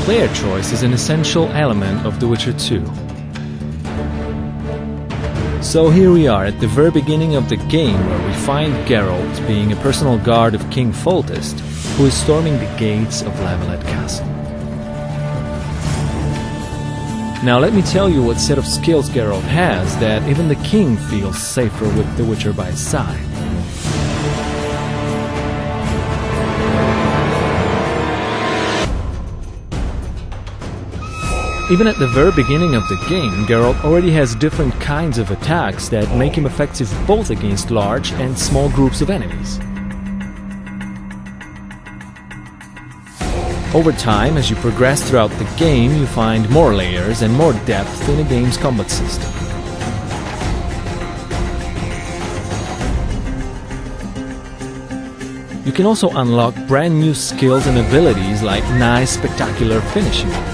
player choice is an essential element of The Witcher 2. So here we are at the very beginning of the game, where we find Geralt being a personal guard of King Foltest, who is storming the gates of Lavalette Castle. Now let me tell you what set of skills Geralt has that even the king feels safer with the Witcher by his side. Even at the very beginning of the game, Geralt already has different kinds of attacks that make him effective both against large and small groups of enemies. Over time, as you progress throughout the game, you find more layers and more depth in the game's combat system. You can also unlock brand new skills and abilities like nice, spectacular finishing moves.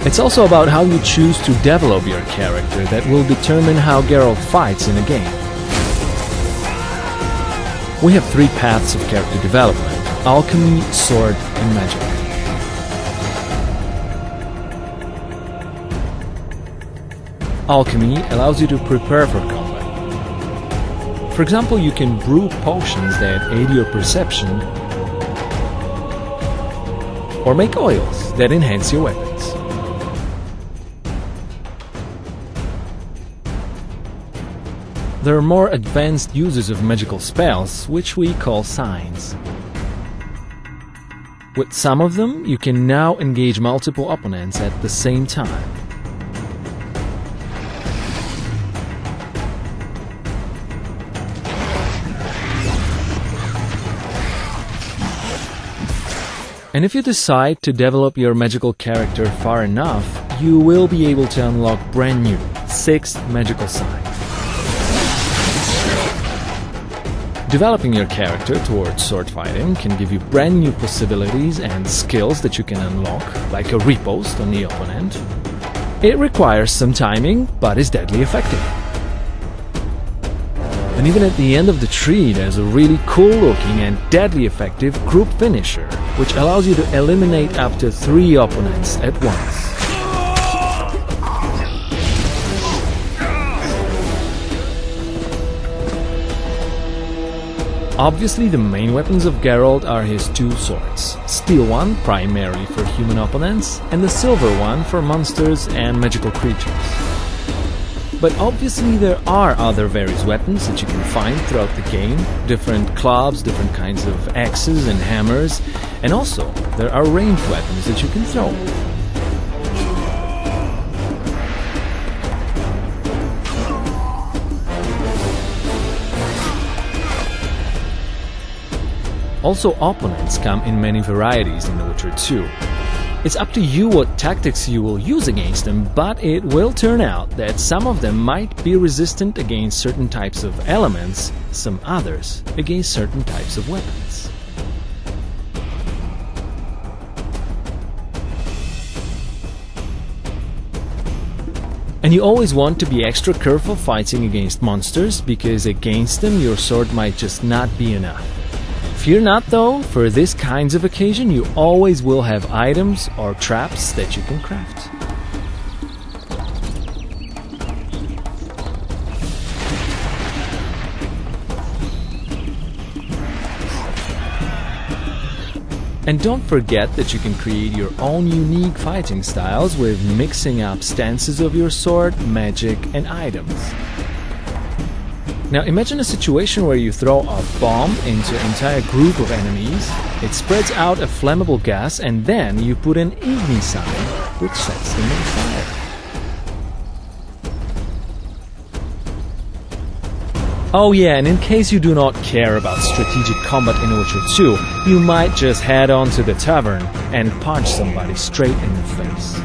It's also about how you choose to develop your character that will determine how Geralt fights in a game. We have three paths of character development: alchemy, sword, and magic. Alchemy allows you to prepare for combat. For example, you can brew potions that aid your perception, or make oils that enhance your weapons. There are more advanced uses of magical spells, which we call signs. With some of them, you can now engage multiple opponents at the same time. And if you decide to develop your magical character far enough, you will be able to unlock brand new 6 magical signs. Developing your character towards sword fighting can give you brand new possibilities and skills that you can unlock, like a riposte on the opponent. It requires some timing, but is deadly effective. And even at the end of the tree, there's a really cool looking and deadly effective group finisher, which allows you to eliminate up to 3 opponents at once. Obviously, the main weapons of Geralt are his 2 swords, steel one primarily for human opponents, and the silver one for monsters and magical creatures. But obviously there are other various weapons that you can find throughout the game, different clubs, different kinds of axes and hammers, and also there are ranged weapons that you can throw. Also, opponents come in many varieties in The Witcher 2. It's up to you what tactics you will use against them, but it will turn out that some of them might be resistant against certain types of elements, some others against certain types of weapons. And you always want to be extra careful fighting against monsters, because against them your sword might just not be enough. Fear not though, for this kinds of occasion you always will have items or traps that you can craft. And don't forget that you can create your own unique fighting styles with mixing up stances of your sword, magic, and items. Now imagine a situation where you throw a bomb into an entire group of enemies, it spreads out a flammable gas, and then you put an igni sign, which sets them on fire. Oh yeah, and in case you do not care about strategic combat in Witcher 2, you might just head on to the tavern and punch somebody straight in the face.